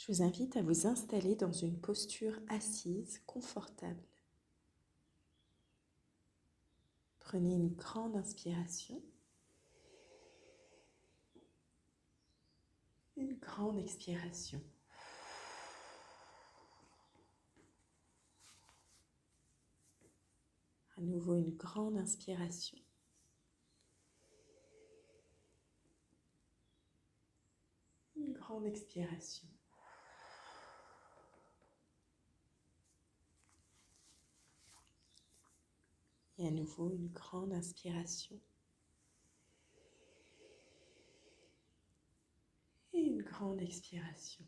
Je vous invite à vous installer dans une posture assise confortable. Prenez une grande inspiration, une grande expiration. À nouveau une grande inspiration. Une grande expiration. Et à nouveau une grande inspiration. Et une grande expiration.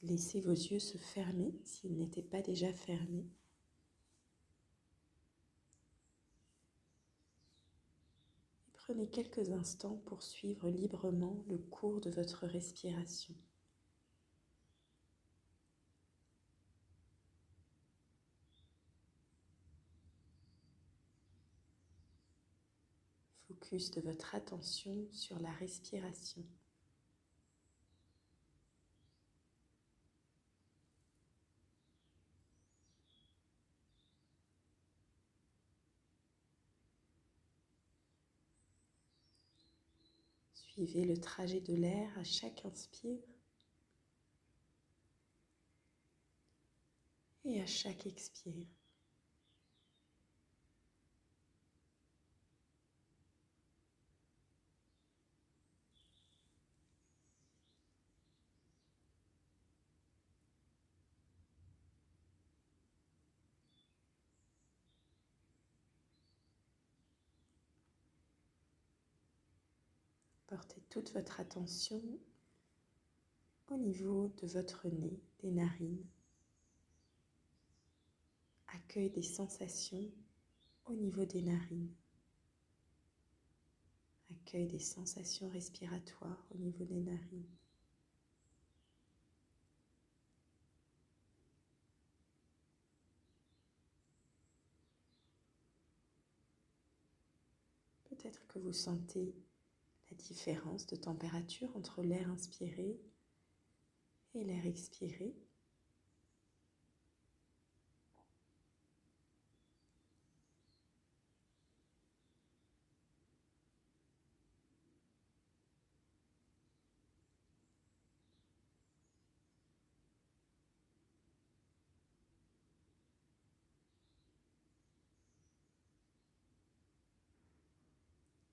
Laissez vos yeux se fermer s'ils n'étaient pas déjà fermés. Et prenez quelques instants pour suivre librement le cours de votre respiration. Focus de votre attention sur la respiration. Suivez le trajet de l'air à chaque inspire et à chaque expire. Portez toute votre attention au niveau de votre nez, des narines. Accueille des sensations au niveau des narines. Accueille des sensations respiratoires au niveau des narines. Peut-être que vous sentez la différence de température entre l'air inspiré et l'air expiré.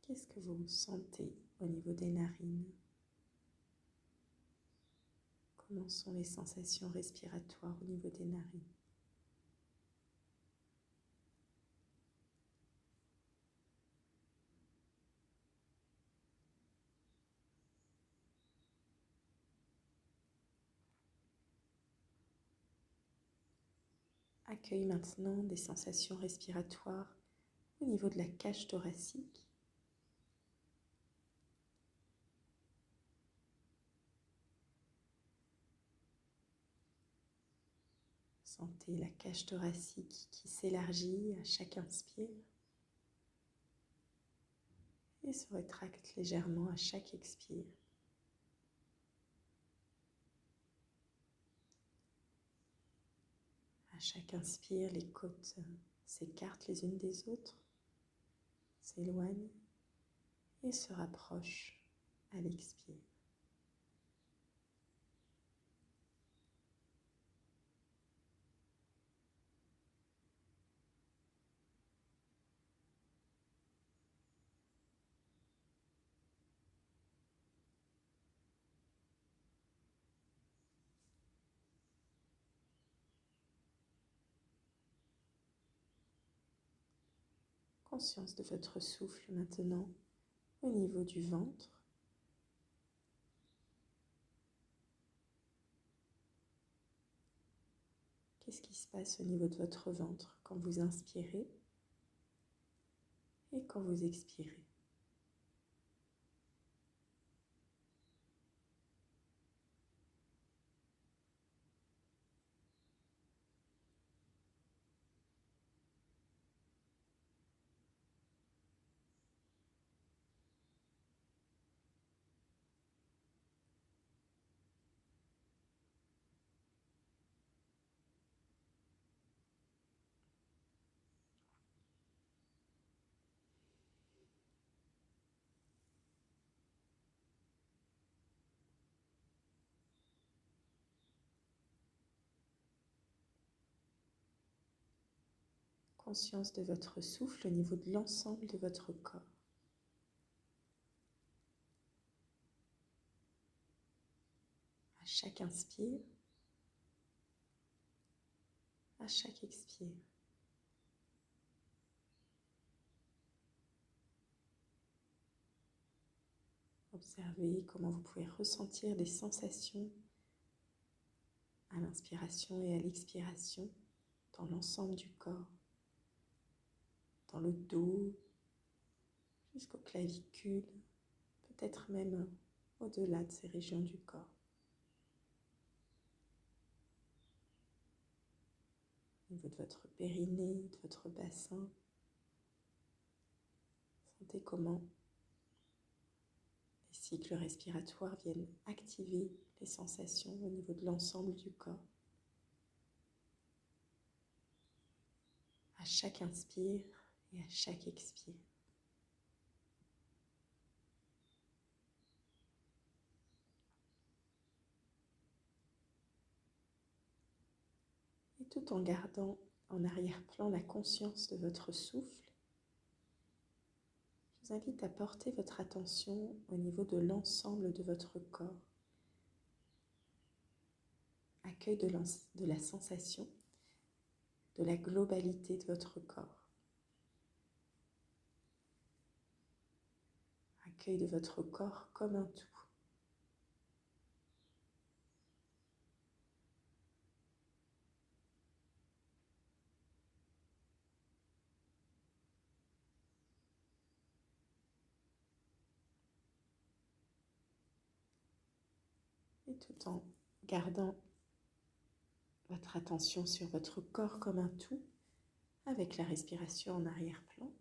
Qu'est-ce que vous sentez au niveau des narines? Comment sont les sensations respiratoires au niveau des narines? Accueille maintenant des sensations respiratoires au niveau de la cage thoracique. Sentez la cage thoracique qui s'élargit à chaque inspire et se rétracte légèrement à chaque expire. À chaque inspire, les côtes s'écartent les unes des autres, s'éloignent et se rapprochent à l'expire. Conscience de votre souffle maintenant au niveau du ventre. Qu'est-ce qui se passe au niveau de votre ventre quand vous inspirez et quand vous expirez? conscience de votre souffle au niveau de l'ensemble de votre corps. À chaque inspire, à chaque expire. Observez comment vous pouvez ressentir des sensations à l'inspiration et à l'expiration dans l'ensemble du corps, dans le dos, jusqu'aux clavicules, peut-être même au-delà de ces régions du corps. Au niveau de votre périnée, de votre bassin, sentez comment les cycles respiratoires viennent activer les sensations au niveau de l'ensemble du corps. À chaque inspire et à chaque expire. Et tout en gardant en arrière-plan la conscience de votre souffle, je vous invite à porter votre attention au niveau de l'ensemble de votre corps. Accueil de la sensation, de la globalité de votre corps. Accueil de votre corps comme un tout. Et tout en gardant votre attention sur votre corps comme un tout, avec la respiration en arrière-plan,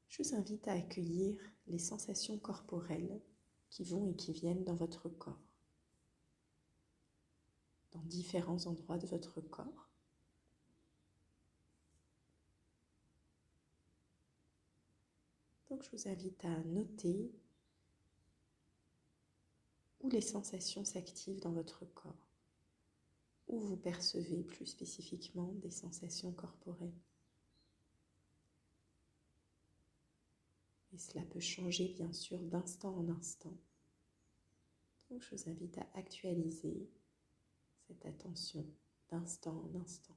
je vous invite à accueillir les sensations corporelles qui vont et qui viennent dans votre corps, dans différents endroits de votre corps. Donc je vous invite à noter où les sensations s'activent dans votre corps, où vous percevez plus spécifiquement des sensations corporelles. Et cela peut changer bien sûr d'instant en instant. Donc je vous invite à actualiser cette attention d'instant en instant.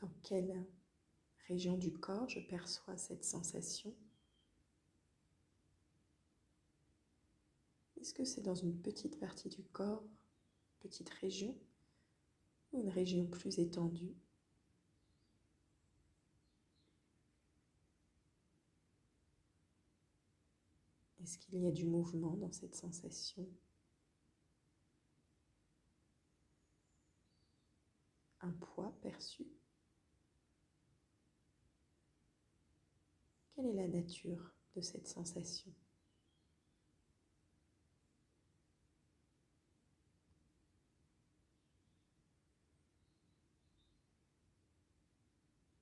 Dans quelle région du corps je perçois cette sensation? Est-ce que c'est dans une petite partie du corps, petite région, ou une région plus étendue? Est-ce qu'il y a du mouvement dans cette sensation? Un poids perçu? Quelle est la nature de cette sensation?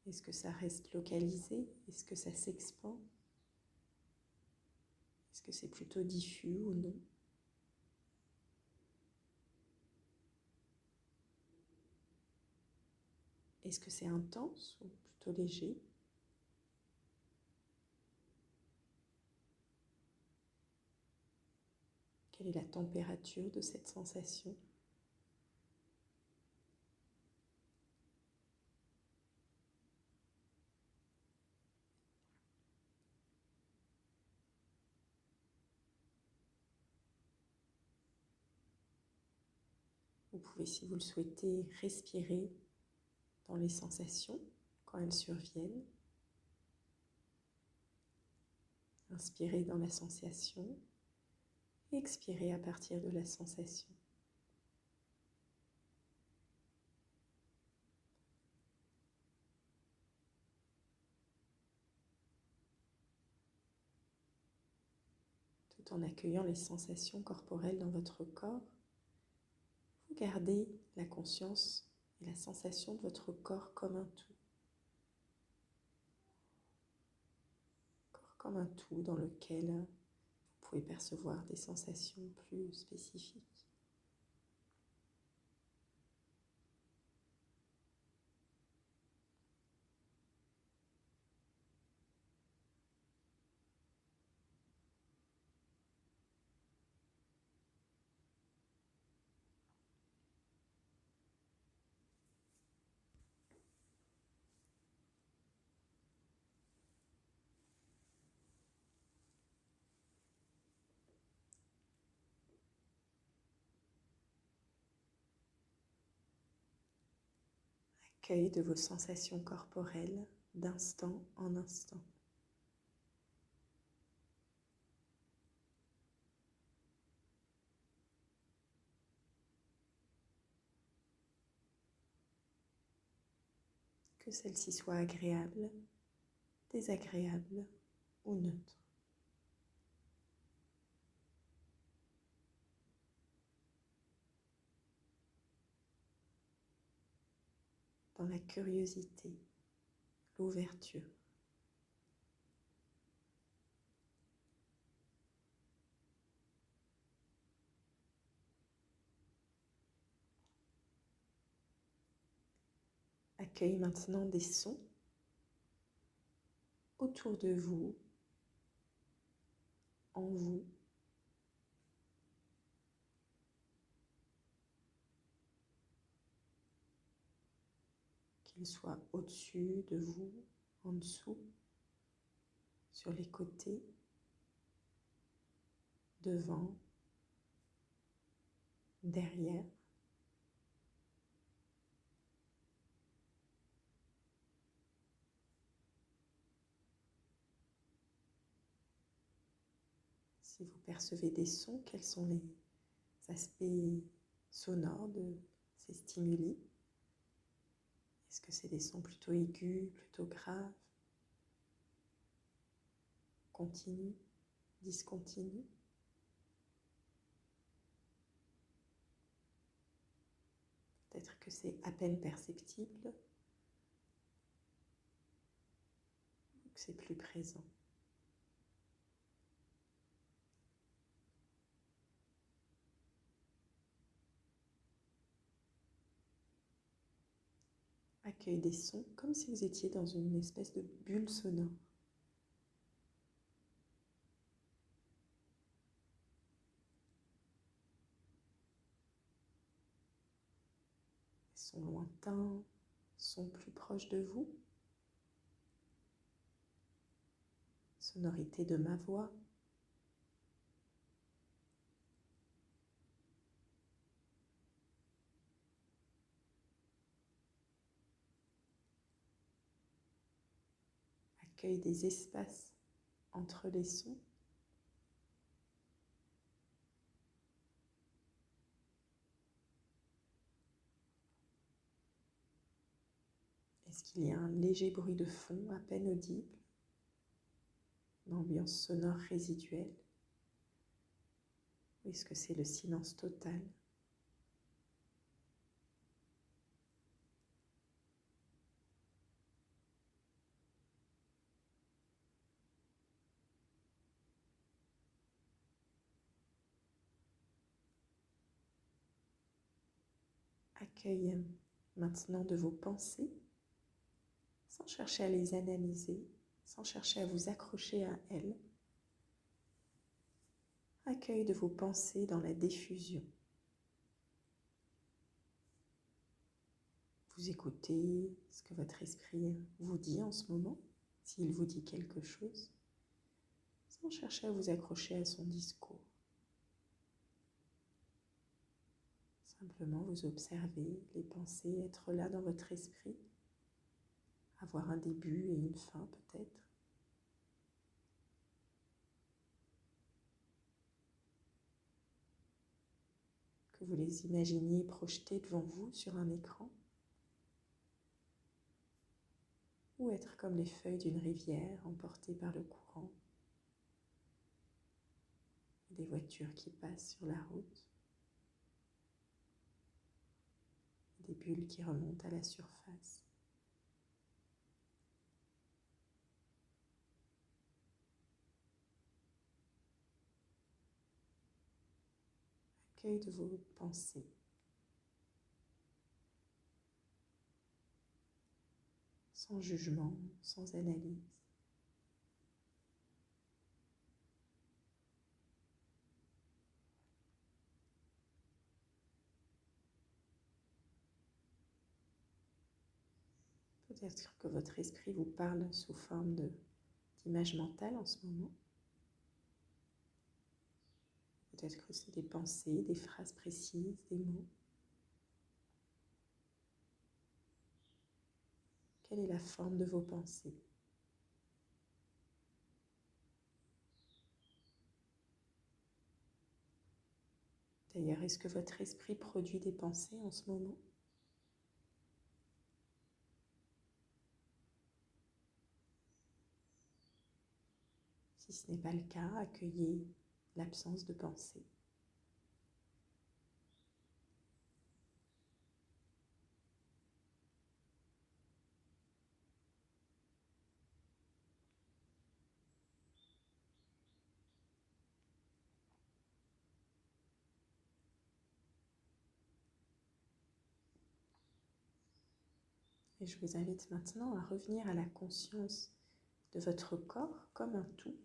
Est-ce que ça reste localisé? Est-ce que ça s'expand? Est-ce que c'est plutôt diffus ou non? Est-ce que c'est intense ou plutôt léger? Quelle est la température de cette sensation? Vous pouvez, si vous le souhaitez, respirer dans les sensations quand elles surviennent. Inspirez dans la sensation, expirez à partir de la sensation. Tout en accueillant les sensations corporelles dans votre corps, vous gardez la conscience et la sensation de votre corps comme un tout. Corps comme un tout dans lequel vous pouvez percevoir des sensations plus spécifiques. Accueil de vos sensations corporelles d'instant en instant. Que celles-ci soient agréables, désagréables ou neutres. Dans la curiosité, l'ouverture. Accueille maintenant des sons autour de vous, en vous. Qu'ils soient au-dessus de vous, en dessous, sur les côtés, devant, derrière. Si vous percevez des sons, quels sont les aspects sonores de ces stimuli? Est-ce que c'est des sons plutôt aigus, plutôt graves, continus, discontinus? Peut-être que c'est à peine perceptible, ou que c'est plus présent. Accueille des sons comme si vous étiez dans une espèce de bulle sonore. Sons lointains, sons plus proches de vous. Sonorité de ma voix. Accueille des espaces entre les sons. Est-ce qu'il y a un léger bruit de fond à peine audible? Une ambiance sonore résiduelle? Ou est-ce que c'est le silence total? Accueille maintenant de vos pensées, sans chercher à les analyser, sans chercher à vous accrocher à elles. Accueil de vos pensées dans la diffusion. Vous écoutez ce que votre esprit vous dit en ce moment, s'il vous dit quelque chose, sans chercher à vous accrocher à son discours. Simplement vous observez les pensées, être là dans votre esprit, avoir un début et une fin peut-être. Que vous les imaginiez projetés devant vous sur un écran, ou être comme les feuilles d'une rivière emportées par le courant. des voitures qui passent sur la route, des bulles qui remontent à la surface. Accueil de vos pensées. Sans jugement, sans analyse. Peut-être que votre esprit vous parle sous forme d'image mentale en ce moment. Peut-être que c'est des pensées, des phrases précises, des mots. Quelle est la forme de vos pensées? D'ailleurs, est-ce que votre esprit produit des pensées en ce moment? Si ce n'est pas le cas, accueillez l'absence de pensée. Et je vous invite maintenant à revenir à la conscience de votre corps comme un tout.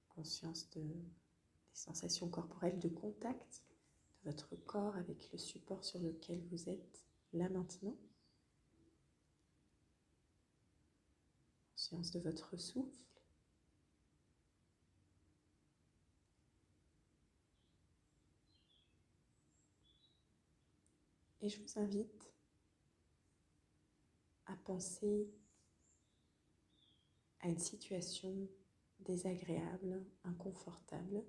Conscience des sensations corporelles de contact de votre corps avec le support sur lequel vous êtes là maintenant. Conscience de votre souffle. Et je vous invite à penser à une situation désagréable, inconfortable,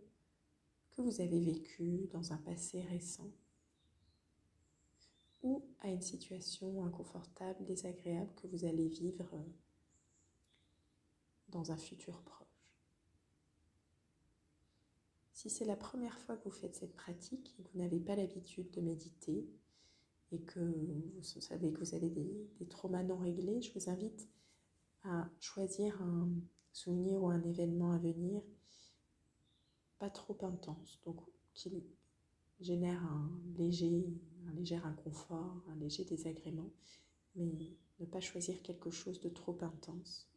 que vous avez vécue dans un passé récent, ou à une situation inconfortable, désagréable que vous allez vivre dans un futur proche. Si c'est la première fois que vous faites cette pratique et que vous n'avez pas l'habitude de méditer et que vous savez que vous avez des traumas non réglés, je vous invite à choisir un souvenir ou un événement à venir pas trop intense, donc qui génère un léger inconfort, un léger désagrément, mais ne pas choisir quelque chose de trop intense,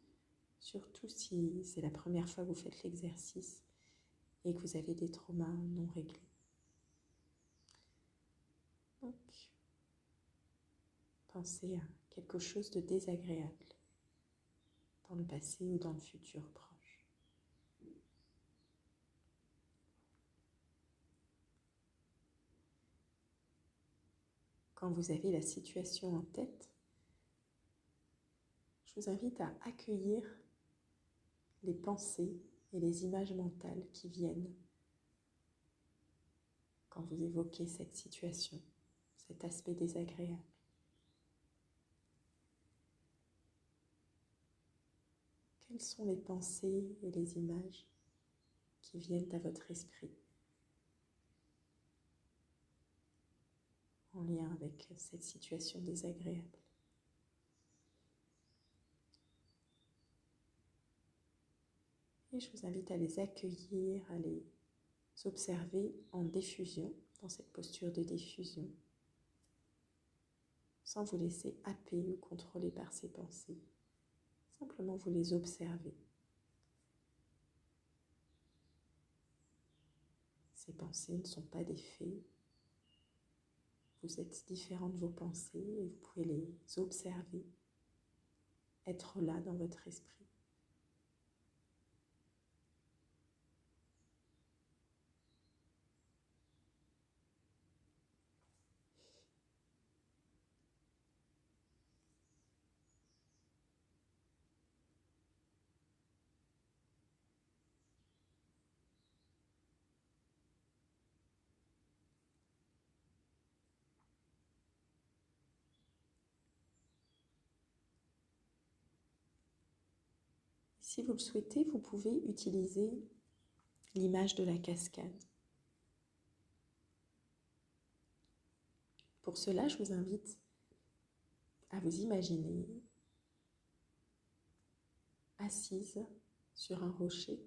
surtout si c'est la première fois que vous faites l'exercice et que vous avez des traumas non réglés. Donc, pensez à quelque chose de désagréable dans le passé ou dans le futur proche. Quand vous avez la situation en tête, je vous invite à accueillir les pensées et les images mentales qui viennent quand vous évoquez cette situation, cet aspect désagréable. Quelles sont les pensées et les images qui viennent à votre esprit en lien avec cette situation désagréable? Et je vous invite à les accueillir, à les observer en diffusion, dans cette posture de diffusion, sans vous laisser happer ou contrôler par ces pensées. Simplement vous les observez. Ces pensées ne sont pas des faits. Vous êtes différent de vos pensées et vous pouvez les observer, être là dans votre esprit. Si vous le souhaitez, vous pouvez utiliser l'image de la cascade. Pour cela, je vous invite à vous imaginer assise sur un rocher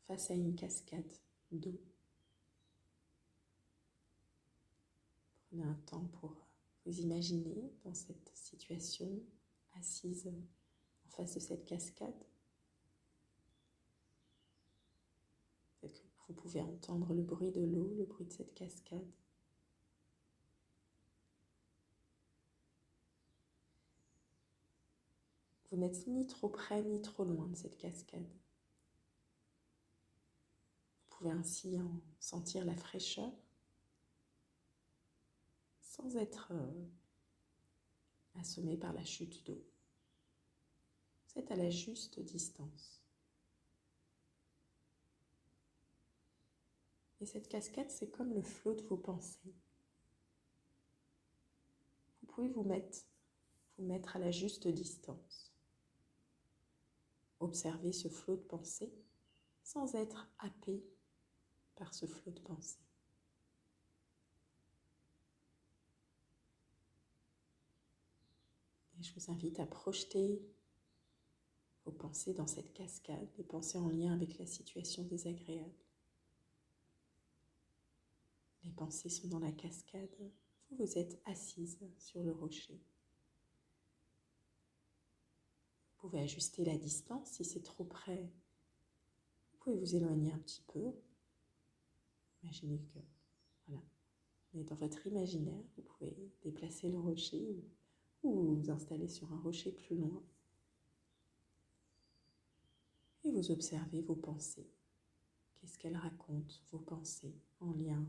face à une cascade d'eau. Prenez un temps pour vous imaginer dans cette situation, assise en face de cette cascade. Peut-être que vous pouvez entendre le bruit de l'eau, le bruit de cette cascade. Vous n'êtes ni trop près ni trop loin de cette cascade. Vous pouvez ainsi en sentir la fraîcheur sans être assommé par la chute d'eau. Vous êtes à la juste distance. Et cette cascade, c'est comme le flot de vos pensées. Vous pouvez vous mettre à la juste distance. Observez ce flot de pensée sans être happé par ce flot de pensée. Et je vous invite à projeter vos pensées dans cette cascade, les pensées en lien avec la situation désagréable. Les pensées sont dans la cascade, vous êtes assise sur le rocher. Vous pouvez ajuster la distance si c'est trop près. Vous pouvez vous éloigner un petit peu. Imaginez que, voilà, mais dans votre imaginaire, vous pouvez déplacer le rocher ou vous installer sur un rocher plus loin. Et vous observez vos pensées. Qu'est-ce qu'elles racontent, vos pensées, en lien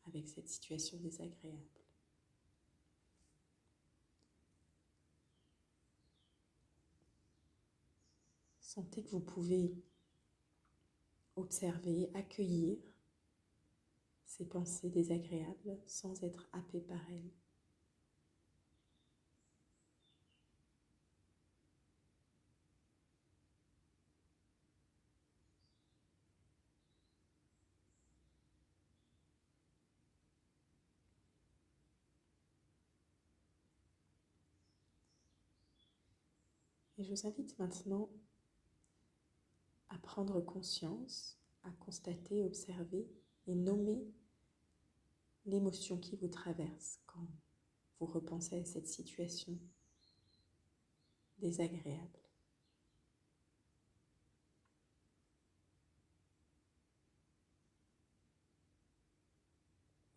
avec cette situation désagréable? Sentez que vous pouvez observer, accueillir ces pensées désagréables sans être happé par elles. Et je vous invite maintenant à prendre conscience, à constater, observer et nommer l'émotion qui vous traverse quand vous repensez à cette situation désagréable.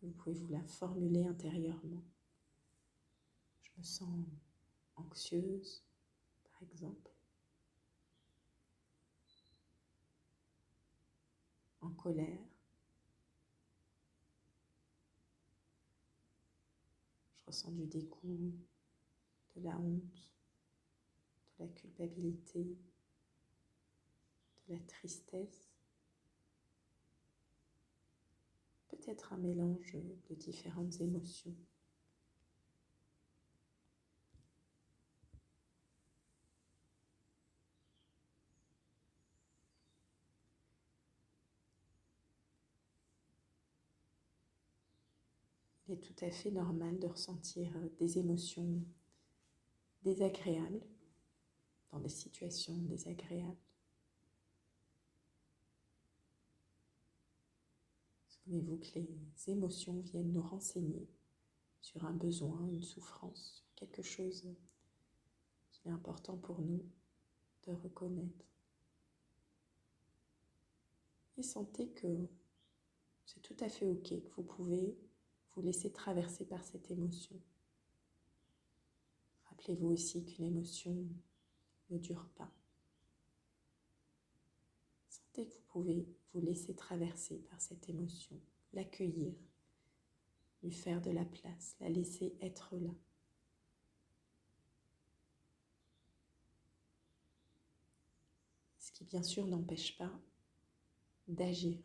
Vous pouvez vous la formuler intérieurement. Je me sens anxieuse, par exemple, en colère. Je ressens du dégoût, de la honte, de la culpabilité, de la tristesse. Peut-être un mélange de différentes émotions. Il est tout à fait normal de ressentir des émotions désagréables dans des situations désagréables. Souvenez-vous que les émotions viennent nous renseigner sur un besoin, une souffrance, sur quelque chose qu'il est important pour nous de reconnaître. Et sentez que c'est tout à fait ok, que vous pouvez vous laisser traverser par cette émotion. Rappelez-vous aussi qu'une émotion ne dure pas. Sentez que vous pouvez vous laisser traverser par cette émotion, l'accueillir, lui faire de la place, la laisser être là. Ce qui bien sûr n'empêche pas d'agir.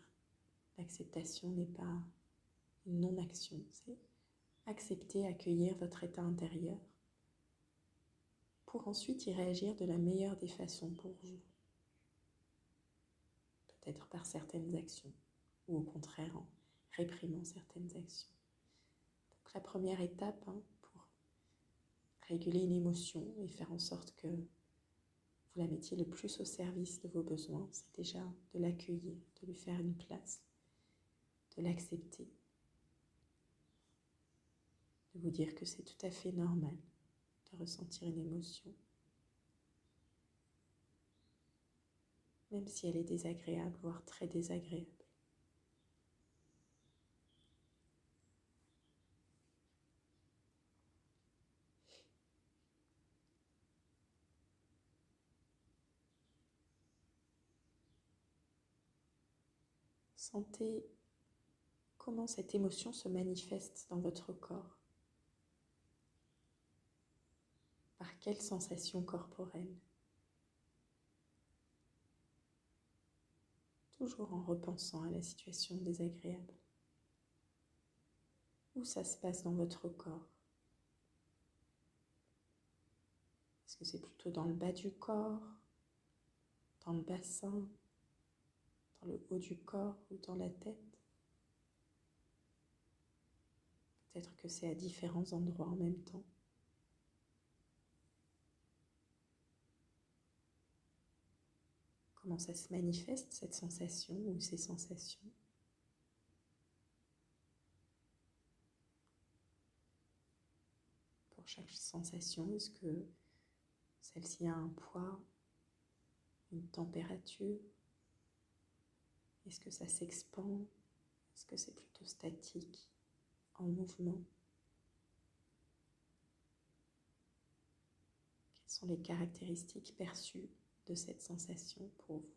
L'acceptation n'est pas une non-action, c'est accepter, accueillir votre état intérieur pour ensuite y réagir de la meilleure des façons pour vous. Peut-être par certaines actions, ou au contraire en réprimant certaines actions. Donc la première étape pour réguler une émotion et faire en sorte que vous la mettiez le plus au service de vos besoins, c'est déjà de l'accueillir, de lui faire une place, de l'accepter, de vous dire que c'est tout à fait normal de ressentir une émotion, même si elle est désagréable, voire très désagréable. Sentez comment cette émotion se manifeste dans votre corps. Par quelle sensation corporelle? Toujours en repensant à la situation désagréable. Où ça se passe dans votre corps? Est-ce que c'est plutôt dans le bas du corps, dans le bassin, dans le haut du corps ou dans la tête? Peut-être que c'est à différents endroits en même temps. Comment ça se manifeste, cette sensation ou ces sensations? Pour chaque sensation, est-ce que celle-ci a un poids, une température? Est-ce que ça s'expand? Est-ce que c'est plutôt statique, en mouvement? Quelles sont les caractéristiques perçues de cette sensation pour vous?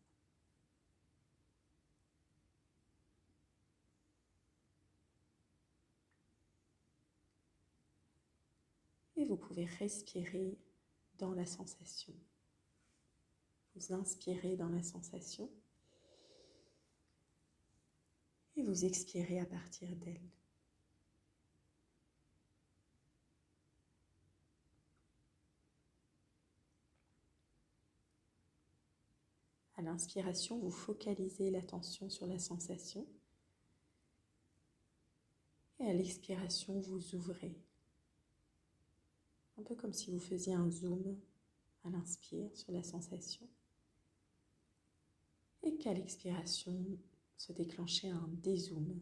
Et vous pouvez respirer dans la sensation. Vous inspirez dans la sensation et vous expirez à partir d'elle. À l'inspiration, vous focalisez l'attention sur la sensation et à l'expiration, vous ouvrez. Un peu comme si vous faisiez un zoom à l'inspire sur la sensation et qu'à l'expiration se déclenchait un dézoom.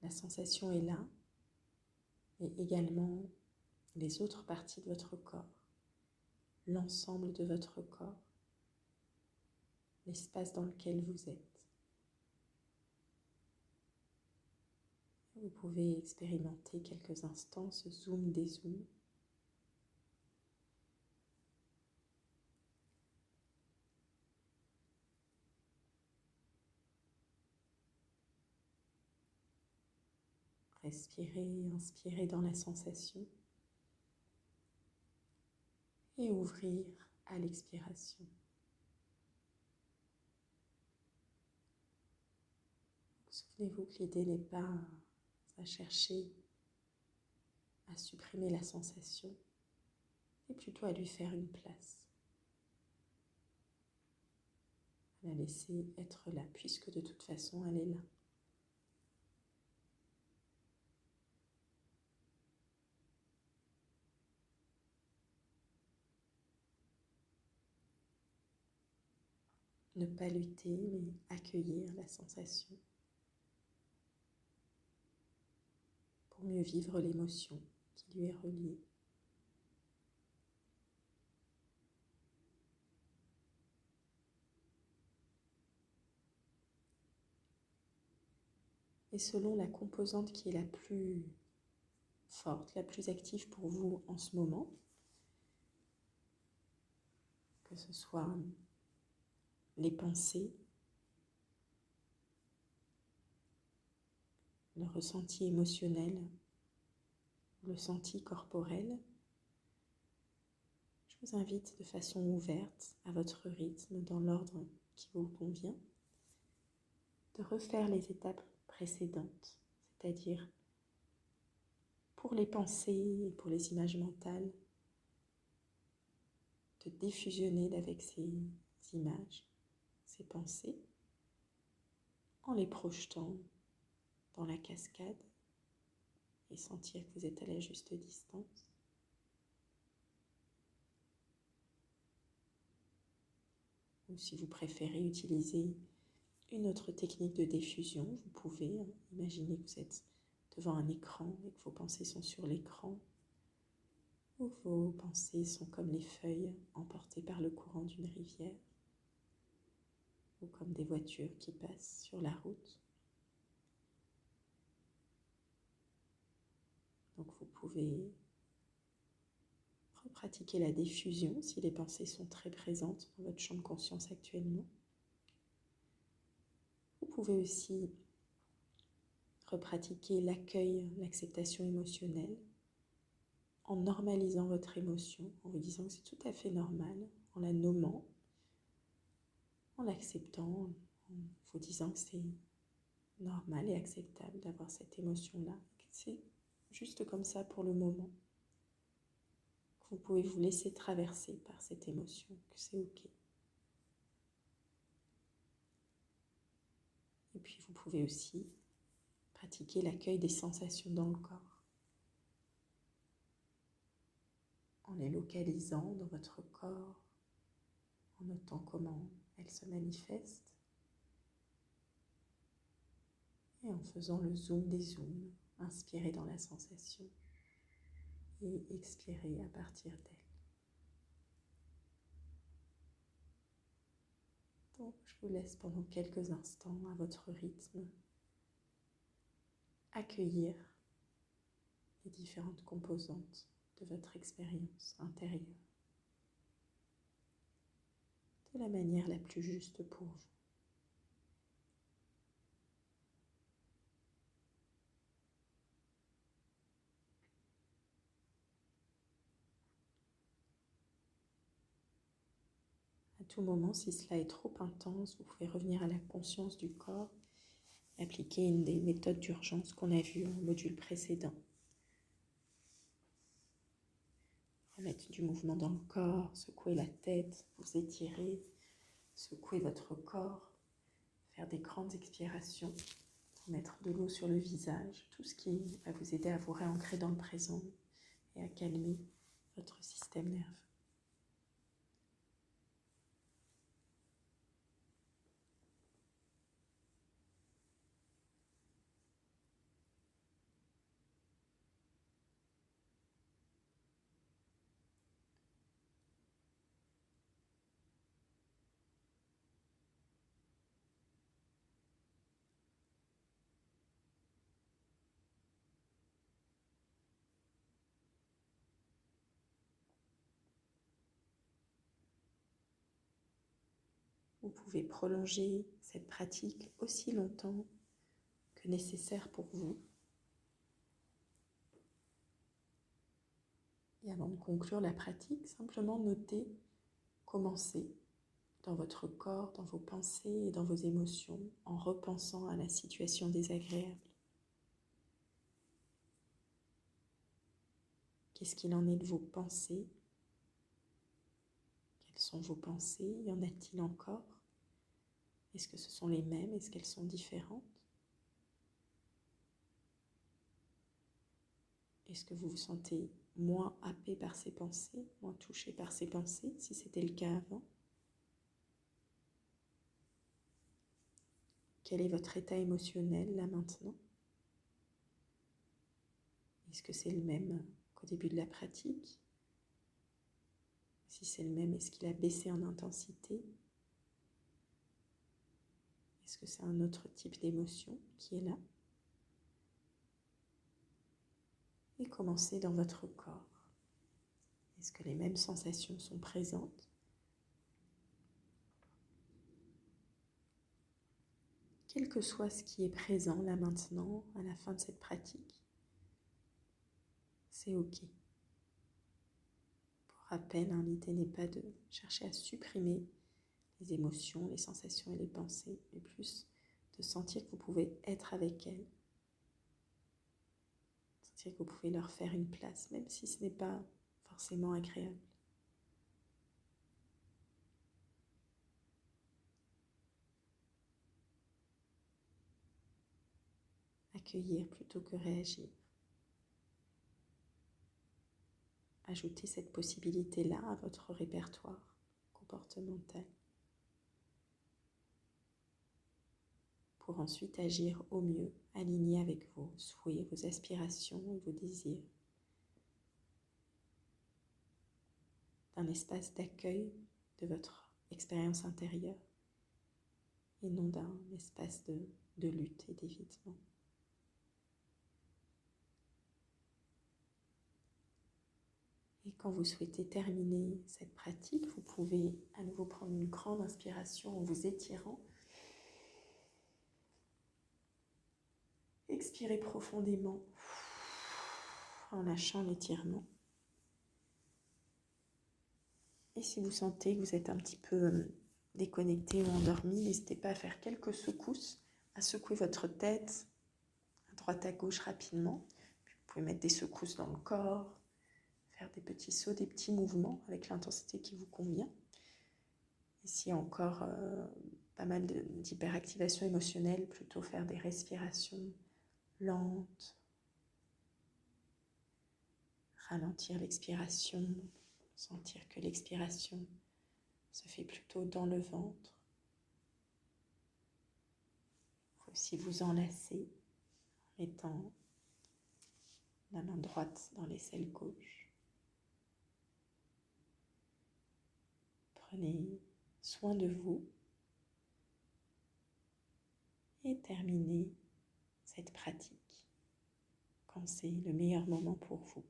La sensation est là, mais également les autres parties de votre corps, l'ensemble de votre corps, l'espace dans lequel vous êtes. Vous pouvez expérimenter quelques instants ce zoom, dézoom. Respirez, inspirez dans la sensation et ouvrir à l'expiration. Souvenez-vous que l'idée n'est pas à chercher à supprimer la sensation, mais plutôt à lui faire une place, à la laisser être là, puisque de toute façon elle est là. Ne pas lutter, mais accueillir la sensation pour mieux vivre l'émotion qui lui est reliée. Et selon la composante qui est la plus forte, la plus active pour vous en ce moment, que ce soit les pensées, le ressenti émotionnel, le senti corporel, je vous invite de façon ouverte, à votre rythme, dans l'ordre qui vous convient, de refaire les étapes précédentes, c'est-à-dire pour les pensées et pour les images mentales, de défusionner avec ces images, ces pensées, en les projetant dans la cascade et sentir que vous êtes à la juste distance. Ou si vous préférez utiliser une autre technique de diffusion, vous pouvez imaginer que vous êtes devant un écran et que vos pensées sont sur l'écran, ou vos pensées sont comme les feuilles emportées par le courant d'une rivière, ou comme des voitures qui passent sur la route. Donc vous pouvez repratiquer la diffusion si les pensées sont très présentes dans votre champ de conscience actuellement. Vous pouvez aussi repratiquer l'accueil, l'acceptation émotionnelle en normalisant votre émotion, en vous disant que c'est tout à fait normal, en la nommant, en l'acceptant, en vous disant que c'est normal et acceptable d'avoir cette émotion-là, que c'est juste comme ça pour le moment, que vous pouvez vous laisser traverser par cette émotion, que c'est OK. Et puis vous pouvez aussi pratiquer l'accueil des sensations dans le corps, en les localisant dans votre corps, en notant comment elles se manifestent et en faisant le zoom des zooms, inspirer dans la sensation et expirer à partir d'elle. Donc je vous laisse pendant quelques instants à votre rythme accueillir les différentes composantes de votre expérience intérieure de la manière la plus juste pour vous. À tout moment, si cela est trop intense, vous pouvez revenir à la conscience du corps et appliquer une des méthodes d'urgence qu'on a vues au module précédent. Remettre du mouvement dans le corps, secouer la tête, vous étirer, secouer votre corps, faire des grandes expirations, mettre de l'eau sur le visage, tout ce qui va vous aider à vous réancrer dans le présent et à calmer votre système nerveux. Vous pouvez prolonger cette pratique aussi longtemps que nécessaire pour vous. Et avant de conclure la pratique, simplement notez comment c'est dans votre corps, dans vos pensées et dans vos émotions, en repensant à la situation désagréable. Qu'est-ce qu'il en est de vos pensées? Quelles sont vos pensées? Y en a-t-il encore? Est-ce que ce sont les mêmes? Est-ce qu'elles sont différentes? Est-ce que vous vous sentez moins happé par ces pensées, moins touché par ces pensées, si c'était le cas avant? Quel est votre état émotionnel là maintenant? Est-ce que c'est le même qu'au début de la pratique? Si c'est le même, est-ce qu'il a baissé en intensité? Est-ce que c'est un autre type d'émotion qui est là? Et commencez dans votre corps. Est-ce que les mêmes sensations sont présentes? Quel que soit ce qui est présent là maintenant, à la fin de cette pratique, c'est OK. Pour rappel, l'idée n'est pas de chercher à supprimer les émotions, les sensations et les pensées, mais plus de sentir que vous pouvez être avec elles. C'est que vous pouvez leur faire une place, même si ce n'est pas forcément agréable. Accueillir plutôt que réagir. Ajoutez cette possibilité-là à votre répertoire comportemental pour ensuite agir au mieux, aligné avec vos souhaits, vos aspirations et vos désirs. D'un espace d'accueil de votre expérience intérieure et non d'un espace de lutte et d'évitement. Et quand vous souhaitez terminer cette pratique, vous pouvez à nouveau prendre une grande inspiration en vous étirant. Expirez profondément en lâchant l'étirement. Et si vous sentez que vous êtes un petit peu déconnecté ou endormi, n'hésitez pas à faire quelques secousses, à secouer votre tête à droite à gauche rapidement. Puis vous pouvez mettre des secousses dans le corps, faire des petits sauts, des petits mouvements avec l'intensité qui vous convient. Et s'il y a encore pas mal d'hyperactivation émotionnelle, plutôt faire des respirations lentes, ralentir l'expiration, sentir que l'expiration se fait plutôt dans le ventre. Il faut aussi vous enlacer en mettant la main droite dans l'aisselle gauche. Prenez soin de vous et terminez cette pratique quand c'est le meilleur moment pour vous.